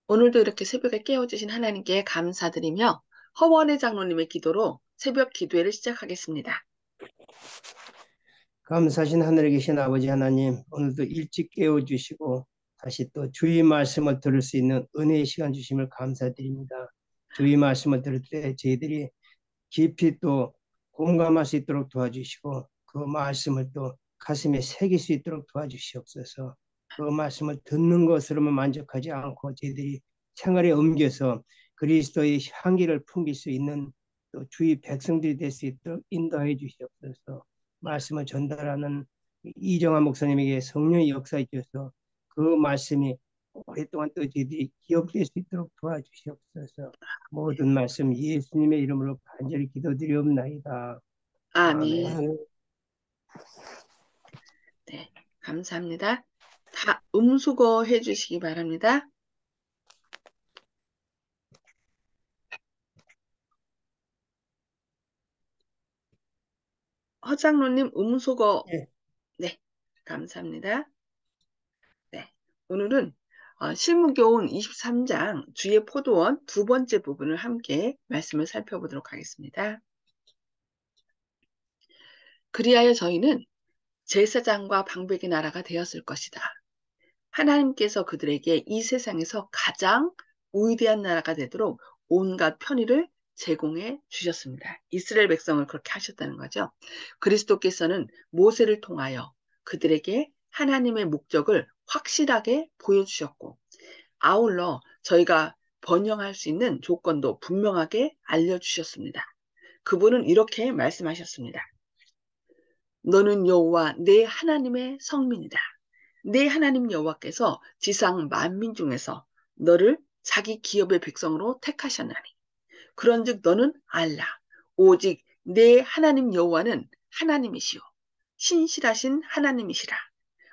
오늘도 이렇게 새벽에 깨워주신 하나님께 감사드리며 허원의 장로님의 기도로 새벽 기도회를 시작하겠습니다. 감사하신 하늘에 계신 아버지 하나님, 오늘도 일찍 깨워주시고 다시 또 주의 말씀을 들을 수 있는 은혜의 시간 주심을 감사드립니다. 주의 말씀을 들을 때 저희들이 깊이 또 공감할 수 있도록 도와주시고 그 말씀을 또 가슴에 새길 수 있도록 도와주시옵소서. 그 말씀을 듣는 것으로만 만족하지 않고 저희들이 생활에 옮겨서 그리스도의 향기를 풍길 수 있는 또 주의 백성들이 될 수 있도록 인도해 주시옵소서. 말씀을 전달하는 이정환 목사님에게 성령의 역사해 주셔서 그 말씀이 오랫동안 또 저희들이 기억될 수 있도록 도와주시옵소서. 모든 말씀 예수님의 이름으로 간절히 기도드리옵나이다. 아멘. 아멘. 네, 감사합니다. 다 음수거 해주시기 바랍니다. 허장로님 음수거. 예, 네, 감사합니다. 네, 오늘은 실무교훈 23장 주의 포도원 두 번째 부분을 함께 말씀을 살펴보도록 하겠습니다. 그리하여 저희는 제사장과 방백의 나라가 되었을 것이다. 하나님께서 그들에게 이 세상에서 가장 위대한 나라가 되도록 온갖 편의를 제공해 주셨습니다. 이스라엘 백성을 그렇게 하셨다는 거죠. 그리스도께서는 모세를 통하여 그들에게 하나님의 목적을 확실하게 보여주셨고, 아울러 저희가 번영할 수 있는 조건도 분명하게 알려주셨습니다. 그분은 이렇게 말씀하셨습니다. 너는 여호와 내 하나님의 성민이다. 내 하나님 여호와께서 지상 만민 중에서 너를 자기 기업의 백성으로 택하셨나니 그런즉 너는 알라 오직 내 하나님 여호와는 하나님이시오 신실하신 하나님이시라.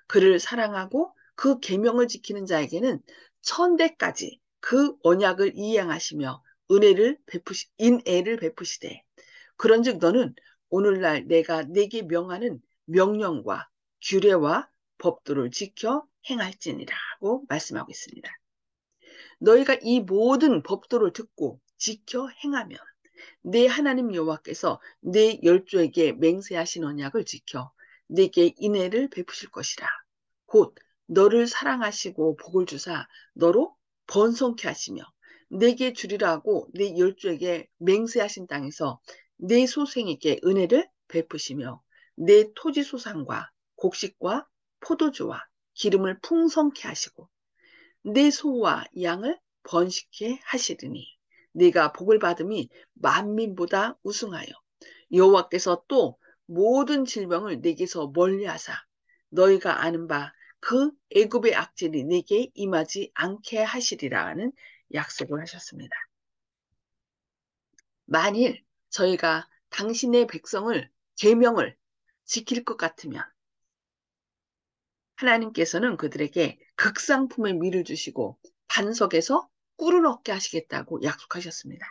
그를 사랑하고 그 계명을 지키는 자에게는 천대까지 그 언약을 이행하시며 인애를 베푸시되 그런즉 너는 오늘날 내가 네게 명하는 명령과 규례와 법도를 지켜 행할지니라고 말씀하고 있습니다. 너희가 이 모든 법도를 듣고 지켜 행하면 내 하나님 여호와께서 내 열조에게 맹세하신 언약을 지켜 네게 인애를 베푸실 것이라. 곧 너를 사랑하시고 복을 주사 너로 번성케 하시며 내게 주리라고 내 열조에게 맹세하신 땅에서 내 소생에게 은혜를 베푸시며 내 토지 소산과 곡식과 포도주와 기름을 풍성케 하시고 내 소와 양을 번식케 하시리니 네가 복을 받음이 만민보다 우승하여 여호와께서 또 모든 질병을 네게서 멀리하사 너희가 아는 바 그 애굽의 악질이 네게 임하지 않게 하시리라는 약속을 하셨습니다. 만일 저희가 당신의 백성을 계명을 지킬 것 같으면 하나님께서는 그들에게 극상품의 미를 주시고 반석에서 꿀을 얻게 하시겠다고 약속하셨습니다.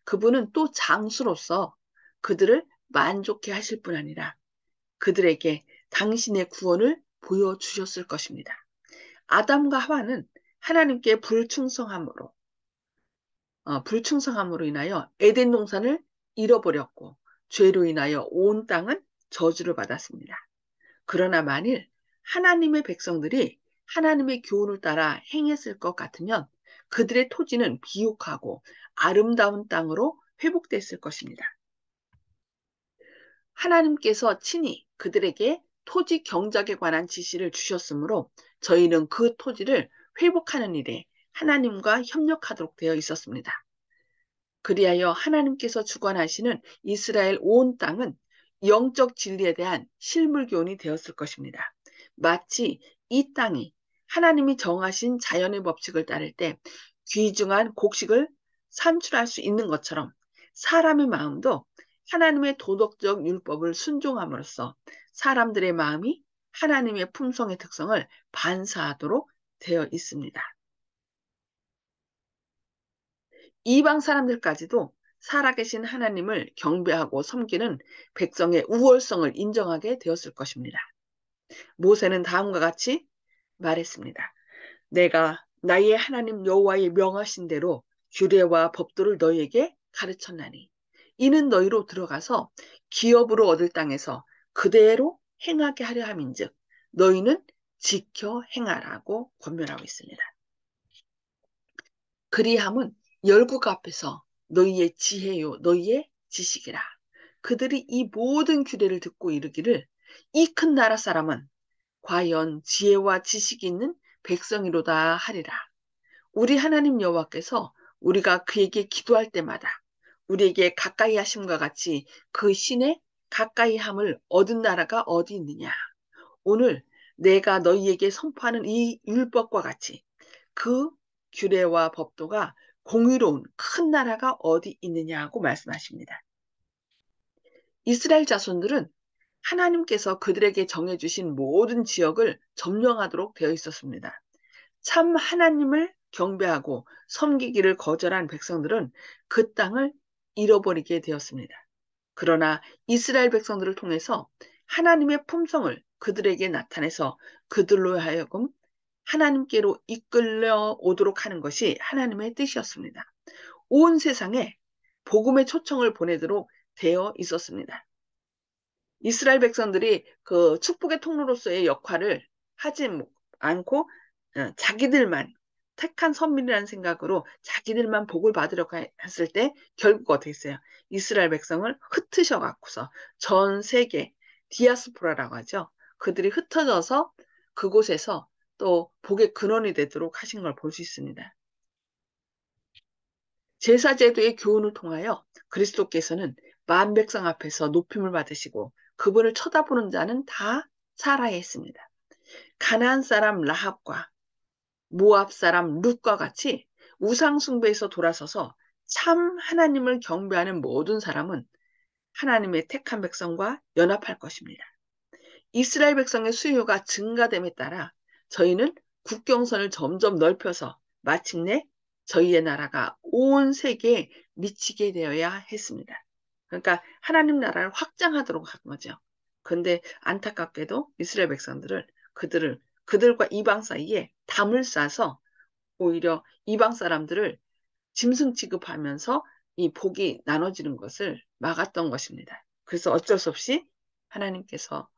그분은 또 장수로서 그들을 만족해 하실 뿐 아니라 그들에게 당신의 구원을 보여주셨을 것입니다. 아담과 하와는 하나님께 불충성함으로 인하여 에덴 동산을 잃어버렸고 죄로 인하여 온 땅은 저주를 받았습니다. 그러나 만일 하나님의 백성들이 하나님의 교훈을 따라 행했을 것 같으면 그들의 토지는 비옥하고 아름다운 땅으로 회복됐을 것입니다. 하나님께서 친히 그들에게 토지 경작에 관한 지시를 주셨으므로 저희는 그 토지를 회복하는 일에 하나님과 협력하도록 되어 있었습니다. 그리하여 하나님께서 주관하시는 이스라엘 온 땅은 영적 진리에 대한 실물 교훈이 되었을 것입니다. 마치 이 땅이 하나님이 정하신 자연의 법칙을 따를 때 귀중한 곡식을 산출할 수 있는 것처럼 사람의 마음도 하나님의 도덕적 율법을 순종함으로써 사람들의 마음이 하나님의 품성의 특성을 반사하도록 되어 있습니다. 이방 사람들까지도 살아계신 하나님을 경배하고 섬기는 백성의 우월성을 인정하게 되었을 것입니다. 모세는 다음과 같이 말했습니다. 내가 나의 하나님 여호와의 명하신 대로 규례와 법도를 너희에게 가르쳤나니 이는 너희로 들어가서 기업으로 얻을 땅에서 그대로 행하게 하려 함인즉 너희는 지켜 행하라고 권면하고 있습니다. 그리함은 열국 앞에서 너희의 지혜요 너희의 지식이라. 그들이 이 모든 규례를 듣고 이르기를 이 큰 나라 사람은 과연 지혜와 지식이 있는 백성이로다 하리라. 우리 하나님 여호와께서 우리가 그에게 기도할 때마다 우리에게 가까이 하심과 같이 그 신의 가까이 함을 얻은 나라가 어디 있느냐. 오늘 내가 너희에게 선포하는 이 율법과 같이 그 규례와 법도가 공의로운 큰 나라가 어디 있느냐고 말씀하십니다. 이스라엘 자손들은 하나님께서 그들에게 정해주신 모든 지역을 점령하도록 되어 있었습니다. 참 하나님을 경배하고 섬기기를 거절한 백성들은 그 땅을 잃어버리게 되었습니다. 그러나 이스라엘 백성들을 통해서 하나님의 품성을 그들에게 나타내서 그들로 하여금 하나님께로 이끌려 오도록 하는 것이 하나님의 뜻이었습니다. 온 세상에 복음의 초청을 보내도록 되어 있었습니다. 이스라엘 백성들이 그 축복의 통로로서의 역할을 하지 않고 자기들만 택한 선민이라는 생각으로 자기들만 복을 받으려고 했을 때 결국 어떻게 했어요? 이스라엘 백성을 흩으셔 갖고서 전 세계 디아스포라라고 하죠. 그들이 흩어져서 그곳에서 또 복의 근원이 되도록 하신 걸 볼 수 있습니다. 제사제도의 교훈을 통하여 그리스도께서는 만 백성 앞에서 높임을 받으시고 그분을 쳐다보는 자는 다 살아야 했습니다. 가나안 사람 라합과 모압 사람 룻과 같이 우상 숭배에서 돌아서서 참 하나님을 경배하는 모든 사람은 하나님의 택한 백성과 연합할 것입니다. 이스라엘 백성의 수요가 증가됨에 따라 저희는 국경선을 점점 넓혀서 마침내 저희의 나라가 온 세계에 미치게 되어야 했습니다. 그러니까 하나님 나라를 확장하도록 한 거죠. 그런데 안타깝게도 이스라엘 백성들을 그들과 이방 사이에 담을 싸서 오히려 이방 사람들을 짐승 취급하면서 이 복이 나눠지는 것을 막았던 것입니다. 그래서 어쩔 수 없이 하나님께서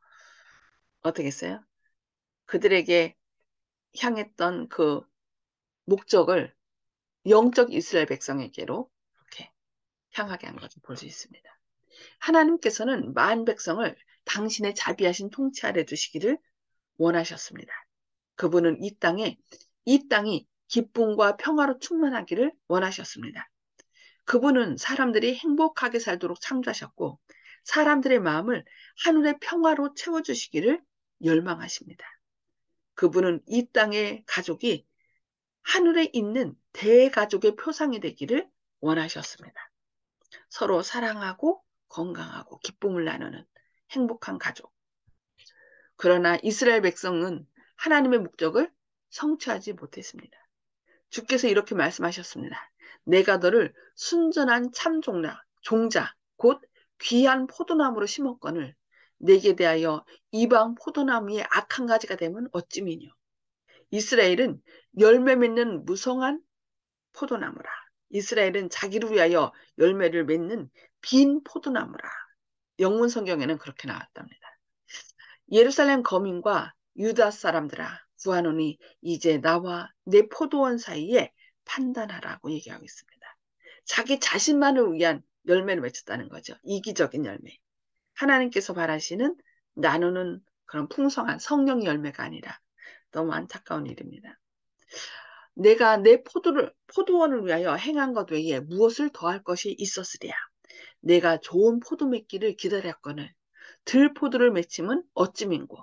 어떻게 했어요? 그들에게 향했던 그 목적을 영적 이스라엘 백성에게로 이렇게 향하게 한 것을 볼 수 있습니다. 하나님께서는 만 백성을 당신의 자비하신 통치 아래 두시기를 원하셨습니다. 그분은 이 땅이 기쁨과 평화로 충만하기를 원하셨습니다. 그분은 사람들이 행복하게 살도록 창조하셨고 사람들의 마음을 하늘의 평화로 채워주시기를 열망하십니다. 그분은 이 땅의 가족이 하늘에 있는 대가족의 표상이 되기를 원하셨습니다. 서로 사랑하고 건강하고 기쁨을 나누는 행복한 가족. 그러나 이스라엘 백성은 하나님의 목적을 성취하지 못했습니다. 주께서 이렇게 말씀하셨습니다. 내가 너를 순전한 참 종자, 곧 귀한 포도나무로 심었거늘 내게 대하여 이방 포도나무의 악한 가지가 되면 어찌미뇨. 이스라엘은 열매 맺는 무성한 포도나무라. 이스라엘은 자기를 위하여 열매를 맺는 빈 포도나무라. 영문 성경에는 그렇게 나왔답니다. 예루살렘 거민과 유다 사람들아 구하노니 이제 나와 내 포도원 사이에 판단하라고 얘기하고 있습니다. 자기 자신만을 위한 열매를 맺혔다는 거죠. 이기적인 열매. 하나님께서 바라시는 나누는 그런 풍성한 성령의 열매가 아니라 너무 안타까운 일입니다. 내가 내 포도원을 위하여 행한 것 외에 무엇을 더할 것이 있었으랴. 내가 좋은 포도 맺기를 기다렸거늘 들포도를 맺힘은 어찌민고.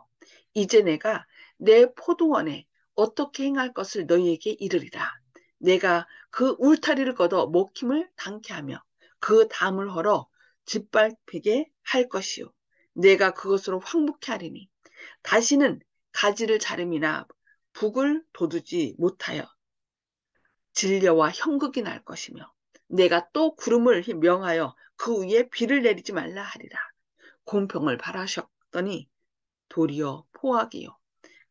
이제 내가 내 포도원에 어떻게 행할 것을 너희에게 이르리라. 내가 그 울타리를 걷어 먹힘을 당케 하며 그 담을 헐어 짓밟히게 할 것이요. 내가 그것으로 황복케 하리니 다시는 가지를 자름이나 북을 돋우지 못하여 진려와 형극이 날 것이며 내가 또 구름을 명하여 그 위에 비를 내리지 말라 하리라. 공평을 바라셨더니 도리어 포악이요.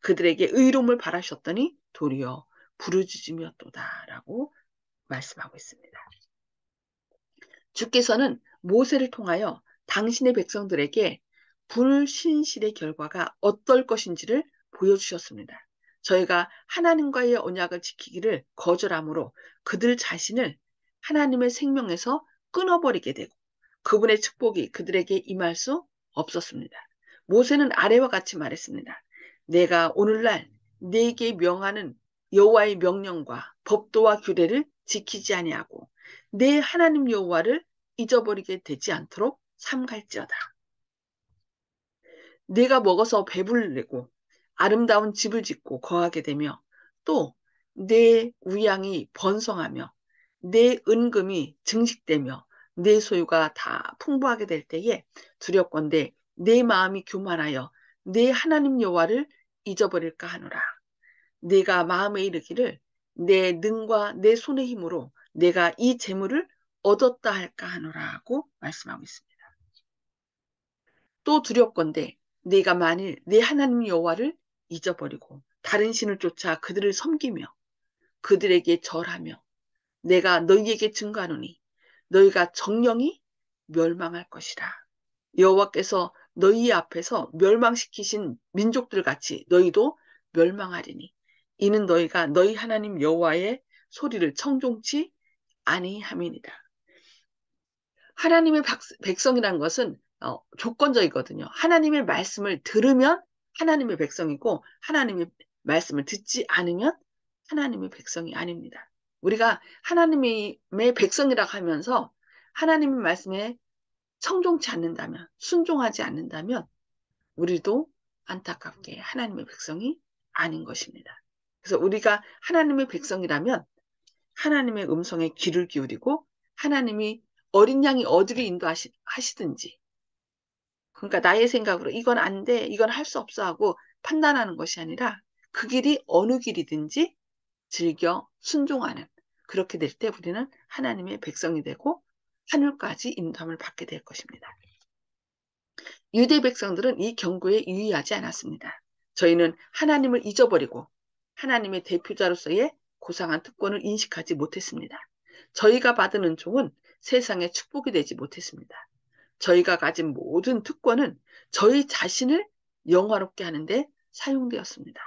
그들에게 의로움을 바라셨더니 도리어 부르짖으며도다라고 말씀하고 있습니다. 주께서는 모세를 통하여 당신의 백성들에게 불신실의 결과가 어떨 것인지를 보여주셨습니다. 저희가 하나님과의 언약을 지키기를 거절함으로 그들 자신을 하나님의 생명에서 끊어버리게 되고 그분의 축복이 그들에게 임할 수 없었습니다. 모세는 아래와 같이 말했습니다. 내가 오늘날 네게 명하는 여호와의 명령과 법도와 규례를 지키지 아니하고 내 하나님 여호와를 잊어버리게 되지 않도록 삼갈지어다. 네가 먹어서 배불리고 아름다운 집을 짓고 거하게 되며 또 내 우양이 번성하며 내 은금이 증식되며 내 소유가 다 풍부하게 될 때에 두렵건대 내 마음이 교만하여 내 하나님 여호와를 잊어버릴까 하노라. 네가 마음에 이르기를 내 능과 내 손의 힘으로 내가 이 재물을 얻었다 할까 하노라고 말씀하고 있습니다. 또 두렵건대 네가 만일 내 하나님 여호와를 잊어버리고 다른 신을 쫓아 그들을 섬기며 그들에게 절하며 내가 너희에게 증거하노니 너희가 정령이 멸망할 것이라. 여호와께서 너희 앞에서 멸망시키신 민족들 같이 너희도 멸망하리니 이는 너희가 너희 하나님 여호와의 소리를 청종치 아니함이니라. 하나님의 백성이라는 것은 조건적이거든요. 하나님의 말씀을 들으면 하나님의 백성이고 하나님의 말씀을 듣지 않으면 하나님의 백성이 아닙니다. 우리가 하나님의 백성이라고 하면서 하나님의 말씀에 청종치 않는다면, 순종하지 않는다면 우리도 안타깝게 하나님의 백성이 아닌 것입니다. 그래서 우리가 하나님의 백성이라면 하나님의 음성에 귀를 기울이고 하나님이 어린 양이 어디로 인도하시든지 그러니까 나의 생각으로 이건 안 돼, 이건 할 수 없어 하고 판단하는 것이 아니라 그 길이 어느 길이든지 즐겨 순종하는 그렇게 될 때 우리는 하나님의 백성이 되고 하늘까지 인도함을 받게 될 것입니다. 유대 백성들은 이 경고에 유의하지 않았습니다. 저희는 하나님을 잊어버리고 하나님의 대표자로서의 고상한 특권을 인식하지 못했습니다. 저희가 받은 은총은 세상에 축복이 되지 못했습니다. 저희가 가진 모든 특권은 저희 자신을 영화롭게 하는데 사용되었습니다.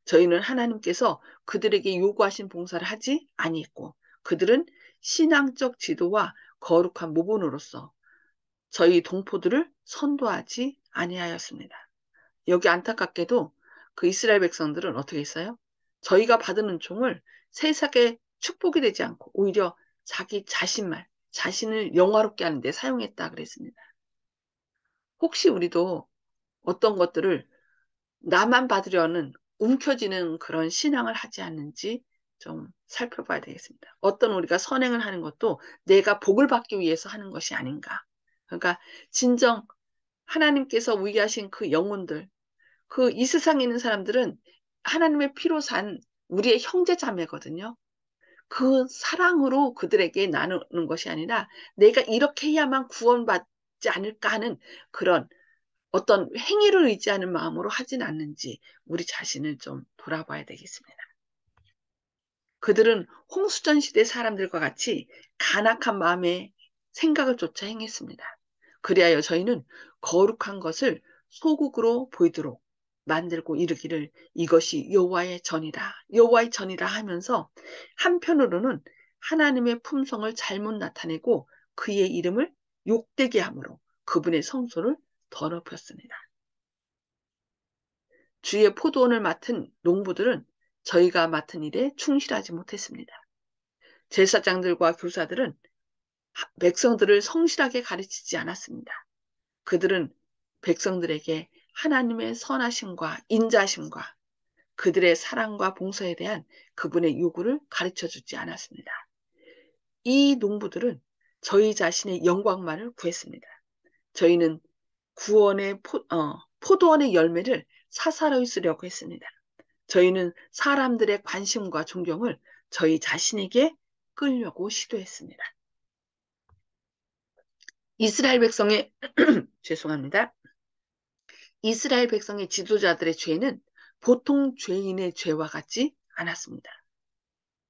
저희는 하나님께서 그들에게 요구하신 봉사를 하지 아니했고 그들은 신앙적 지도와 거룩한 모본으로서 저희 동포들을 선도하지 아니하였습니다. 여기 안타깝게도 그 이스라엘 백성들은 어떻게 했어요? 저희가 받은 은총을 세상에 축복이 되지 않고 오히려 자기 자신을 영화롭게 하는데 사용했다 그랬습니다. 혹시 우리도 어떤 것들을 나만 받으려는 움켜쥐는 그런 신앙을 하지 않는지 좀 살펴봐야 되겠습니다. 어떤 우리가 선행을 하는 것도 내가 복을 받기 위해서 하는 것이 아닌가. 그러니까 진정 하나님께서 위하신 그 영혼들, 그 이 세상에 있는 사람들은 하나님의 피로 산 우리의 형제 자매거든요. 그 사랑으로 그들에게 나누는 것이 아니라 내가 이렇게 해야만 구원받지 않을까 하는 그런 어떤 행위를 의지하는 마음으로 하진 않는지 우리 자신을 좀 돌아봐야 되겠습니다. 그들은 홍수전 시대 사람들과 같이 간악한 마음의 생각을 쫓아 행했습니다. 그리하여 저희는 거룩한 것을 소국으로 보이도록 만들고 이르기를 이것이 여호와의 전이다. 여호와의 전이다 하면서 한편으로는 하나님의 품성을 잘못 나타내고 그의 이름을 욕되게 함으로 그분의 성소를 더럽혔습니다. 주의 포도원을 맡은 농부들은 저희가 맡은 일에 충실하지 못했습니다. 제사장들과 교사들은 백성들을 성실하게 가르치지 않았습니다. 그들은 백성들에게 하나님의 선하심과 인자심과 그들의 사랑과 봉사에 대한 그분의 요구를 가르쳐주지 않았습니다. 이 농부들은 저희 자신의 영광만을 구했습니다. 저희는 구원의 포도원의 열매를 사사로이 쓰려고 했습니다. 저희는 사람들의 관심과 존경을 저희 자신에게 끌려고 시도했습니다. 이스라엘 백성의 죄송합니다. 이스라엘 백성의 지도자들의 죄는 보통 죄인의 죄와 같지 않았습니다.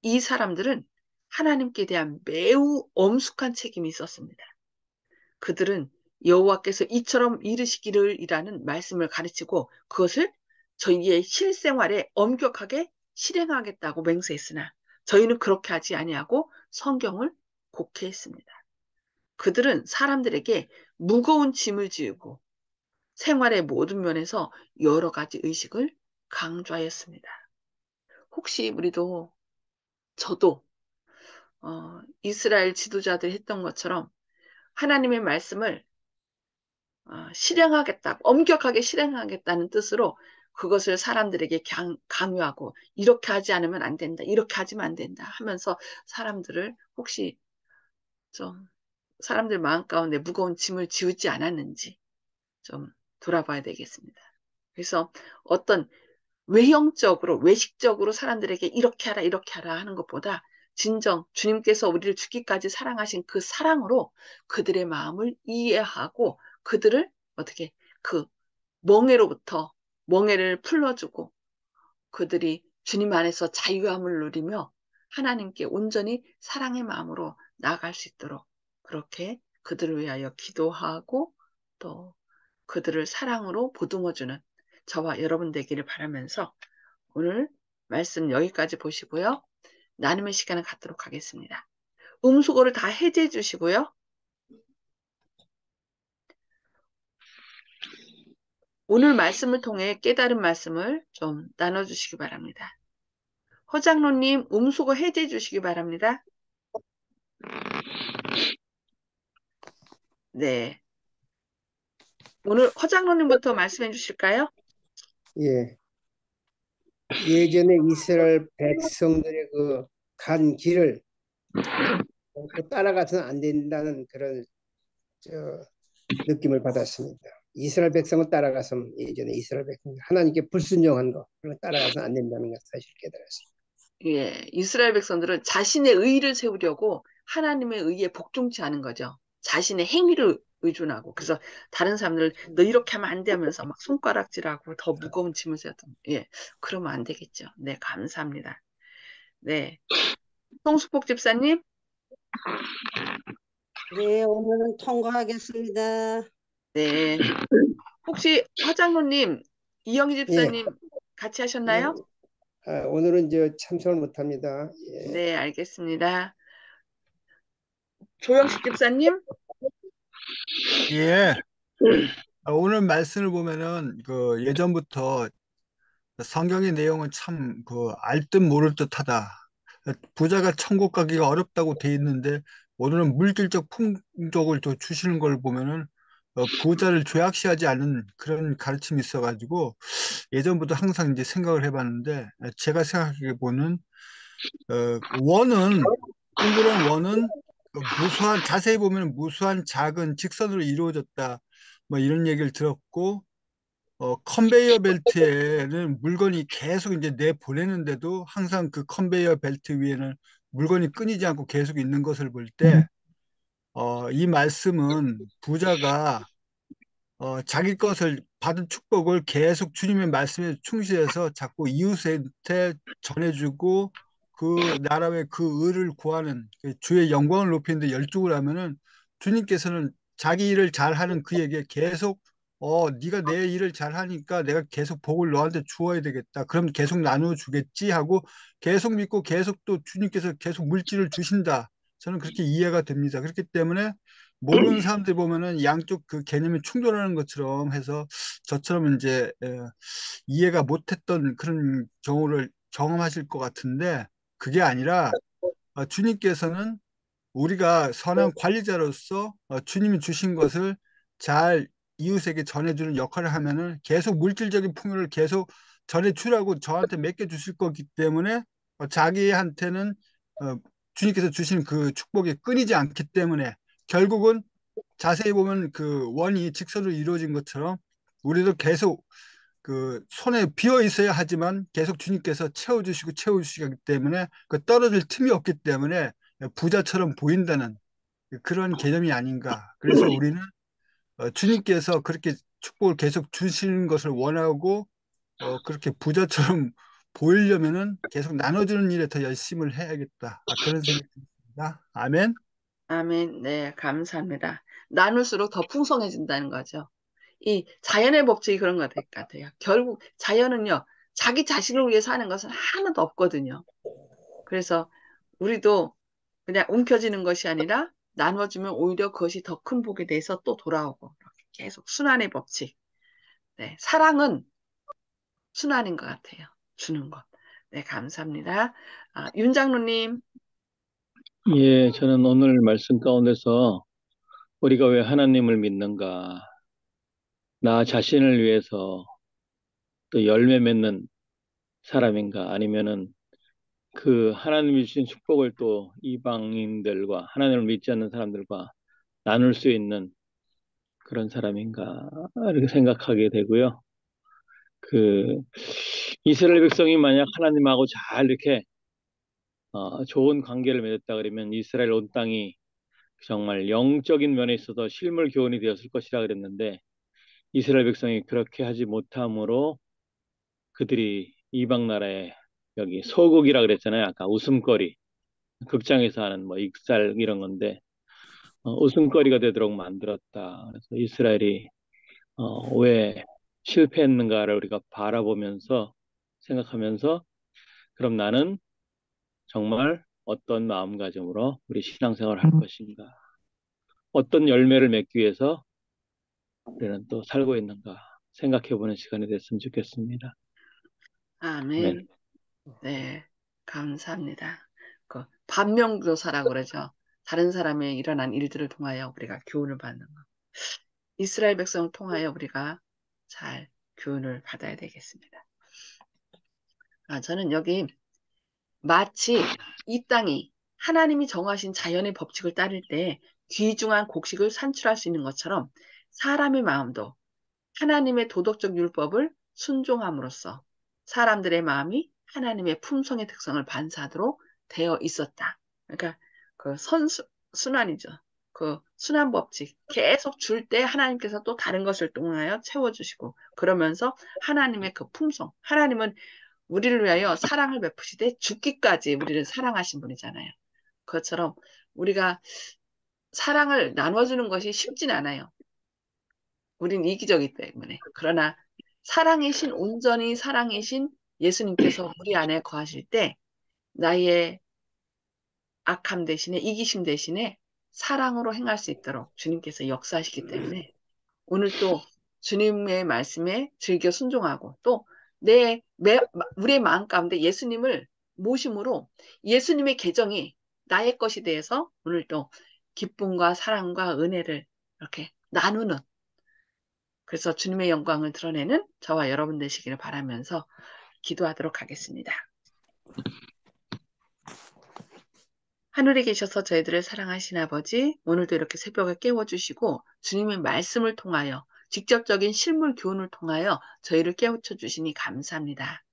이 사람들은 하나님께 대한 매우 엄숙한 책임이 있었습니다. 그들은 여호와께서 이처럼 이르시기를이라는 말씀을 가르치고 그것을 저희의 실생활에 엄격하게 실행하겠다고 맹세했으나 저희는 그렇게 하지 아니하고 성경을 곡해했습니다. 그들은 사람들에게 무거운 짐을 지우고 생활의 모든 면에서 여러 가지 의식을 강조하였습니다. 혹시 우리도 저도 이스라엘 지도자들이 했던 것처럼 하나님의 말씀을 실행하겠다, 엄격하게 실행하겠다는 뜻으로 그것을 사람들에게 강요하고 이렇게 하지 않으면 안 된다, 이렇게 하지면 안 된다 하면서 사람들을 혹시 좀 사람들 마음 가운데 무거운 짐을 지우지 않았는지 좀 돌아봐야 되겠습니다. 그래서 어떤 외형적으로, 외식적으로 사람들에게 이렇게 하라, 이렇게 하라 하는 것보다 진정 주님께서 우리를 죽기까지 사랑하신 그 사랑으로 그들의 마음을 이해하고 그들을 어떻게 그 멍에로부터 멍에를 풀어주고 그들이 주님 안에서 자유함을 누리며 하나님께 온전히 사랑의 마음으로 나아갈 수 있도록 그렇게 그들을 위하여 기도하고 또 그들을 사랑으로 보듬어주는 저와 여러분 되기를 바라면서 오늘 말씀 여기까지 보시고요. 나눔의 시간을 갖도록 하겠습니다. 음수고를 다 해제해 주시고요. 오늘 말씀을 통해 깨달은 말씀을 좀 나눠주시기 바랍니다. 허장로님 음수고 해제해 주시기 바랍니다. 네. 오늘 허장로님부터 말씀해 주실까요? 예, 예전에 이스라엘 백성들의 그 간 길을 또 따라가서는 안 된다는 그런 저 느낌을 받았습니다. 이스라엘 백성을 따라가서 예전에 이스라엘 백성 하나님께 불순종한 거 그걸 따라가서는 안 된다는 것 사실 깨달았습니다. 예, 이스라엘 백성들은 자신의 의를 세우려고 하나님의 의에 복종치 않은 거죠. 자신의 행위를 의존하고. 그래서 다른 사람들 너 이렇게 하면 안 돼 하면서 막 손가락질하고 더 무거운 짐을 졌던. 예, 그러면 안 되겠죠. 네, 감사합니다. 네, 송수복 집사님, 네, 오늘은 통과하겠습니다. 네, 혹시 허장로님, 이영희 예, 집사님 같이 예, 하셨나요? 오늘은 참석을 못합니다. 예, 네, 알겠습니다. 조영식 집사님, 예, 오늘 말씀을 보면은 그 예전부터 성경의 내용은 참 그 알듯 모를 듯하다. 부자가 천국 가기가 어렵다고 돼 있는데 오늘은 물질적 풍족을 또 주시는 걸 보면은 부자를 죄악시하지 않는 그런 가르침이 있어가지고 예전부터 항상 이제 생각을 해봤는데 제가 생각해 보는 원은 둥그런 원은 무수한 자세히 보면 무수한 작은 직선으로 이루어졌다. 뭐 이런 얘기를 들었고 컨베이어 벨트에는 물건이 계속 이제 내보내는데도 항상 그 컨베이어 벨트 위에는 물건이 끊이지 않고 계속 있는 것을 볼 때, 이 말씀은 부자가 자기 것을 받은 축복을 계속 주님의 말씀에 충실해서 자꾸 이웃한테 전해주고 그 나라의 그 의를 구하는 그 주의 영광을 높이는 데 열중을 하면은 주님께서는 자기 일을 잘하는 그에게 계속 네가 내 일을 잘하니까 내가 계속 복을 너한테 주어야 되겠다. 그럼 계속 나누어 주겠지 하고 계속 믿고 계속 또 주님께서 계속 물질을 주신다. 저는 그렇게 이해가 됩니다. 그렇기 때문에 모르는 사람들 보면은 양쪽 그 개념이 충돌하는 것처럼 해서 저처럼 이제 이해가 못했던 그런 경우를 경험하실 것 같은데 그게 아니라 주님께서는 우리가 선한 관리자로서 주님이 주신 것을 잘 이웃에게 전해주는 역할을 하면은 계속 물질적인 풍요를 계속 전해주라고 저한테 맡겨주실 거기 때문에 자기한테는 어, 주님께서 주신 그 축복이 끊이지 않기 때문에 결국은 자세히 보면 그 원이 직선으로 이루어진 것처럼 우리도 계속 그 손에 비어 있어야 하지만 계속 주님께서 채워주시고 채워주시기 때문에 그 떨어질 틈이 없기 때문에 부자처럼 보인다는 그런 개념이 아닌가. 그래서 우리는 주님께서 그렇게 축복을 계속 주시는 것을 원하고 그렇게 부자처럼 보이려면은 계속 나눠주는 일에 더 열심을 해야겠다. 그런 생각이 듭니다. 아멘. 아멘. 네, 감사합니다. 나눌수록 더 풍성해진다는 거죠. 이 자연의 법칙이 그런 것 같아요. 결국 자연은요, 자기 자신을 위해서 하는 것은 하나도 없거든요. 그래서 우리도 그냥 움켜쥐는 것이 아니라 나눠주면 오히려 그것이 더 큰 복에 대해서 또 돌아오고 이렇게 계속 순환의 법칙. 네, 사랑은 순환인 것 같아요. 주는 것. 네, 감사합니다. 윤 장로님. 예, 저는 오늘 말씀 가운데서 우리가 왜 하나님을 믿는가, 나 자신을 위해서 또 열매 맺는 사람인가, 아니면은 그 하나님이 주신 축복을 또 이방인들과 하나님을 믿지 않는 사람들과 나눌 수 있는 그런 사람인가, 이렇게 생각하게 되고요. 그 이스라엘 백성이 만약 하나님하고 잘 이렇게 좋은 관계를 맺었다 그러면 이스라엘 온 땅이 정말 영적인 면에 있어서 실물 교훈이 되었을 것이라 그랬는데, 이스라엘 백성이 그렇게 하지 못함으로 그들이 이방 나라에, 여기 소국이라 그랬잖아요. 아까 웃음거리, 극장에서 하는 뭐 익살 이런 건데, 웃음거리가 되도록 만들었다. 그래서 이스라엘이 왜 실패했는가를 우리가 바라보면서 생각하면서, 그럼 나는 정말 어떤 마음가짐으로 우리 신앙생활을 할 것인가, 어떤 열매를 맺기 위해서 우리는 또 살고 있는가 생각해보는 시간이 됐으면 좋겠습니다. 아멘. 아멘. 네, 감사합니다. 그 반면교사라고 그러죠. 다른 사람의 일어난 일들을 통하여 우리가 교훈을 받는 것. 이스라엘 백성을 통하여 우리가 잘 교훈을 받아야 되겠습니다. 저는 여기 마치 이 땅이 하나님이 정하신 자연의 법칙을 따를 때 귀중한 곡식을 산출할 수 있는 것처럼 사람의 마음도 하나님의 도덕적 율법을 순종함으로써 사람들의 마음이 하나님의 품성의 특성을 반사하도록 되어 있었다. 그러니까 그 순환이죠. 그 순환 법칙 계속 줄 때 하나님께서 또 다른 것을 통하여 채워주시고 그러면서 하나님의 그 품성, 하나님은 우리를 위하여 사랑을 베푸시되 죽기까지 우리를 사랑하신 분이잖아요. 그것처럼 우리가 사랑을 나눠주는 것이 쉽진 않아요. 우린 이기적이기 때문에. 그러나 사랑의 신, 온전히 사랑의 신 예수님께서 우리 안에 거하실 때 나의 악함 대신에 이기심 대신에 사랑으로 행할 수 있도록 주님께서 역사하시기 때문에 오늘 또 주님의 말씀에 즐겨 순종하고 또 우리의 마음 가운데 예수님을 모심으로 예수님의 계정이 나의 것이 되어서 오늘 또 기쁨과 사랑과 은혜를 이렇게 나누는 그래서 주님의 영광을 드러내는 저와 여러분 되시기를 바라면서 기도하도록 하겠습니다. 하늘에 계셔서 저희들을 사랑하신 아버지, 오늘도 이렇게 새벽에 깨워주시고 주님의 말씀을 통하여 직접적인 실물 교훈을 통하여 저희를 깨우쳐 주시니 감사합니다.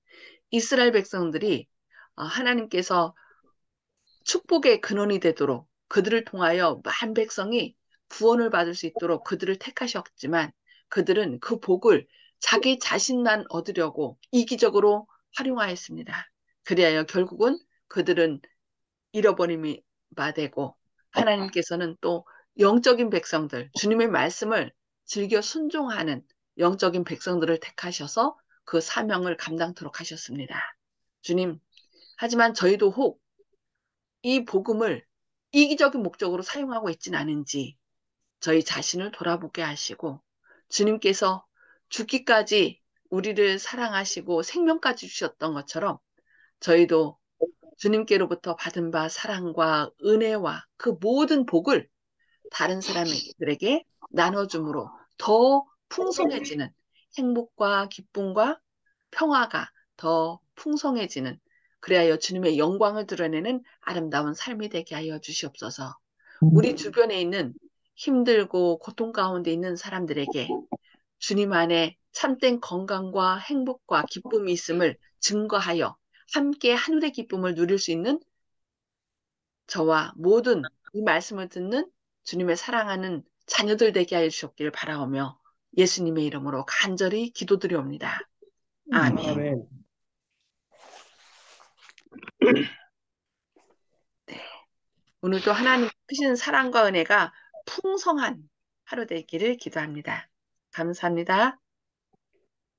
이스라엘 백성들이 하나님께서 축복의 근원이 되도록 그들을 통하여 많은 백성이 구원을 받을 수 있도록 그들을 택하셨지만 그들은 그 복을 자기 자신만 얻으려고 이기적으로 활용하였습니다. 그리하여 결국은 그들은 잃어버림이 마되고 하나님께서는 또 영적인 백성들, 주님의 말씀을 즐겨 순종하는 영적인 백성들을 택하셔서 그 사명을 감당토록 하셨습니다. 주님, 하지만 저희도 혹 이 복음을 이기적인 목적으로 사용하고 있지는 않은지 저희 자신을 돌아보게 하시고 주님께서 죽기까지 우리를 사랑하시고 생명까지 주셨던 것처럼 저희도 주님께로부터 받은 바 사랑과 은혜와 그 모든 복을 다른 사람들에게 나눠줌으로 더 풍성해지는 행복과 기쁨과 평화가 더 풍성해지는 그리하여 주님의 영광을 드러내는 아름다운 삶이 되게 하여 주시옵소서. 우리 주변에 있는 힘들고 고통 가운데 있는 사람들에게 주님 안에 참된 건강과 행복과 기쁨이 있음을 증거하여 함께 하늘의 기쁨을 누릴 수 있는 저와 모든 이 말씀을 듣는 주님의 사랑하는 자녀들 되게 하여 주셨기를 바라오며 예수님의 이름으로 간절히 기도드리옵니다. 아멘. 아멘. 네. 오늘도 하나님 크신 사랑과 은혜가 풍성한 하루 되기를 기도합니다. 감사합니다.